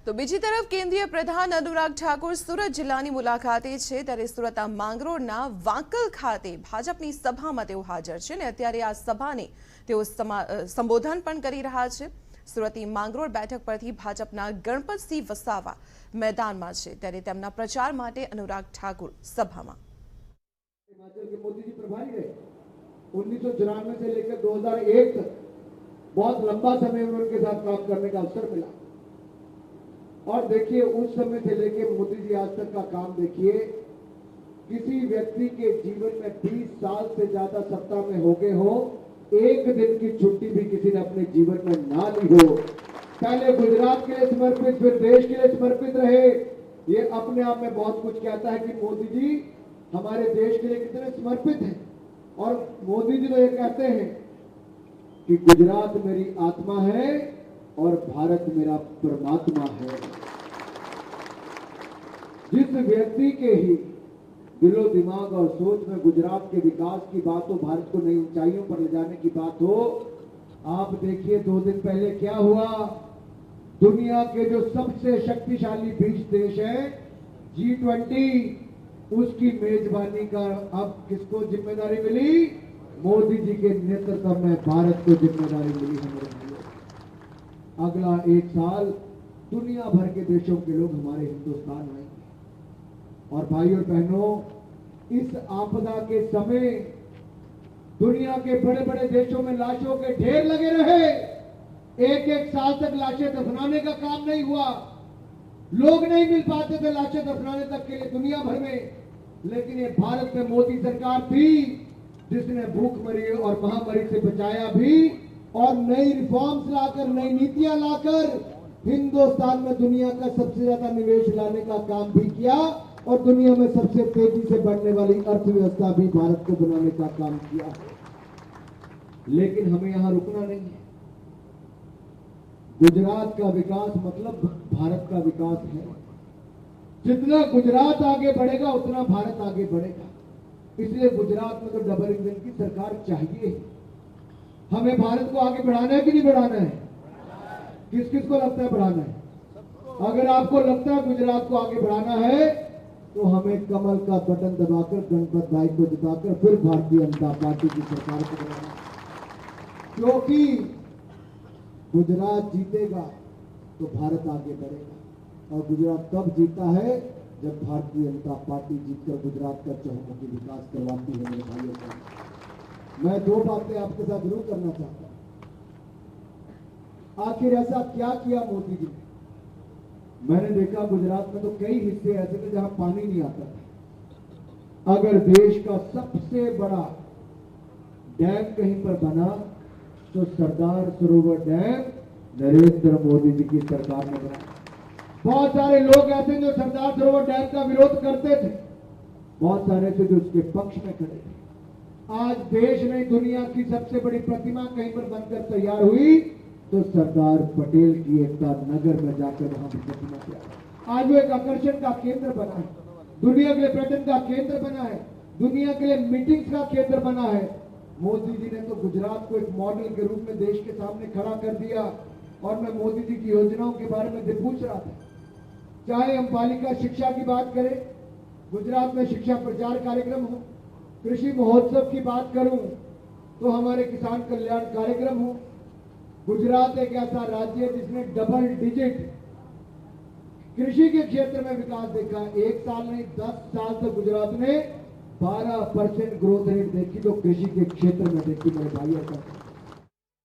તો બીજી તરફ કેન્દ્રીય પ્રધાન અનુરાગ ઠાકુર સુરત જિલ્લાની મુલાકાતે છે, ત્યારે સુરતના માંગરોળના વાંકલ ખાતે ભાજપની સભામાં તેઓ હાજર છે અને અત્યારે આ સભાને તેઓ સંબોધન પણ કરી રહ્યા છે। સુરતની માંગરોળ બેઠક પરથી ભાજપના ગણપતસિંહ વસાવા मैदाનમાં છે, ત્યારે તેમના પ્રચાર માટે अनुराग ठाकुर सभाમાં। हिमाचल के मोदी जी प्रभारी रहे 1994 से लेकर 2001 तक, बहुत लंबा समय में उनके साथ काम करने का अवसर मिला। और देखिए उस समय से लेकर मोदी जी आज तक का काम देखिए, किसी व्यक्ति के जीवन में 20 साल से ज्यादा सत्ता में हो गए हो, एक दिन की छुट्टी भी किसी ने अपने जीवन में ना ली हो। पहले गुजरात के लिए समर्पित, फिर देश के लिए समर्पित रहे। ये अपने आप में बहुत कुछ कहता है कि मोदी जी हमारे देश के लिए कितने समर्पित हैं। और मोदी जी तो ये कहते हैं कि गुजरात मेरी आत्मा है और भारत मेरा परमात्मा है। जिस व्यक्ति के ही दिलो दिमाग और सोच में गुजरात के विकास की बात हो, भारत को नई ऊंचाइयों पर ले जाने की बात हो, आप देखिए 2 दिन पहले क्या हुआ। दुनिया के जो सबसे शक्तिशाली 20 देश हैं, G20, उसकी मेजबानी का अब किसको जिम्मेदारी मिली? मोदी जी के नेतृत्व में भारत को जिम्मेदारी मिली है। अगला 1 साल दुनिया भर के देशों के लोग हमारे हिंदुस्तान आएंगे। और भाई और बहनों, इस आपदा के समय दुनिया के बड़े बड़े देशों में लाशों के ढेर लगे रहे। 1-1 साल तक लाशें दफनाने का काम नहीं हुआ, लोग नहीं मिल पाते थे लाशें दफनाने तक के लिए दुनिया भर में। लेकिन ये भारत में मोदी सरकार थी जिसने भूखमरी और महामारी से बचाया भी, और नई रिफॉर्म्स लाकर, नई नीतियां लाकर हिंदुस्तान में दुनिया का सबसे ज्यादा निवेश लाने का काम भी किया, और दुनिया में सबसे तेजी से बढ़ने वाली अर्थव्यवस्था भी भारत को बनाने का काम किया। लेकिन हमें यहां रुकना नहीं है। गुजरात का विकास मतलब भारत का विकास है। जितना गुजरात आगे बढ़ेगा उतना भारत आगे बढ़ेगा। इसलिए गुजरात में तो डबल इंजन की सरकार चाहिए। हमें भारत को आगे बढ़ाना है कि नहीं बढ़ाना है? किस किस को लगता है बढ़ाना है? अगर आपको लगता है गुजरात को आगे बढ़ाना है, तो हमें कमल का बटन दबाकर गणपत भाई को जिताकर फिर भारतीय जनता पार्टी की सरकार को बनाना, क्योंकि गुजरात जीतेगा तो भारत आगे बढ़ेगा। और गुजरात तब जीता है जब भारतीय जनता पार्टी जीतकर गुजरात का चहुमुखी विकास करवाती है। मेरे भाइयों को मैं 2 बातें आपके साथ जरूर करना चाहता हूं। आखिर ऐसा क्या किया मोदी जी ने? मैंने देखा गुजरात में तो कई हिस्से ऐसे थे जहां पानी नहीं आता था। अगर देश का सबसे बड़ा डैम कहीं पर बना तो सरदार सरोवर डैम नरेंद्र मोदी जी की सरकार ने बनाया। बहुत सारे लोग ऐसे जो सरदार सरोवर डैम का विरोध करते थे, बहुत सारे थे जो उसके पक्ष में खड़े थे। आज देश में दुनिया की सबसे बड़ी प्रतिमा कहीं पर बनकर तैयार हुई तो सरदार पटेल की एकता नगर में जाकर वहां भी प्रतिमा तैयार। आज वो एक आकर्षण का केंद्र बना है, दुनिया के लिए पर्यटन का केंद्र बना है, दुनिया के लिए मीटिंग्स का केंद्र बना है। मोदी जी ने तो गुजरात को एक मॉडल के रूप में देश के सामने खड़ा कर दिया। और मैं मोदी जी की योजनाओं के बारे में पूछ रहा था, चाहे हम बालिका शिक्षा की बात करें, गुजरात में शिक्षा प्रचार कार्यक्रम हो, कृषि महोत्सव की बात करूं तो हमारे किसान कल्याण कार्यक्रम हो। गुजरात एक ऐसा राज्य है जिसने डबल डिजिट कृषि के क्षेत्र में विकास देखा। 1 साल नहीं 10 साल तक गुजरात ने 12% ग्रोथ रेट देखी, तो कृषि के क्षेत्र में देखी मेरे भाइयों का।